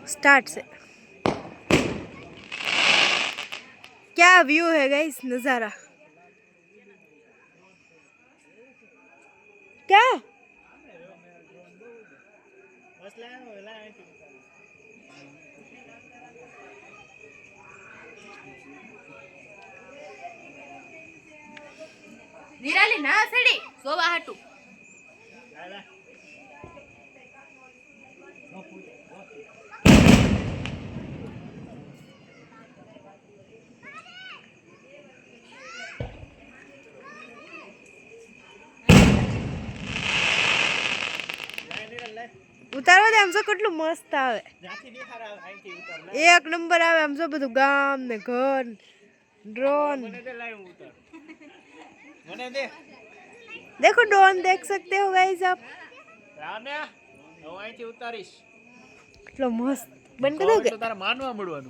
start से क्या view है गाइस, नजारा क्या निराली ना सेडी सोवा हटू उतारो दे हमसे કેટલું મસ્ત આવે એક નંબર આવે આમ જો બધું ગામ ને ઘર ड्रोन देखो ड्रोन देख सकते हो गाइस आप કેટલો મસ્ત બન કદો કે તારા માનવા મળવાનું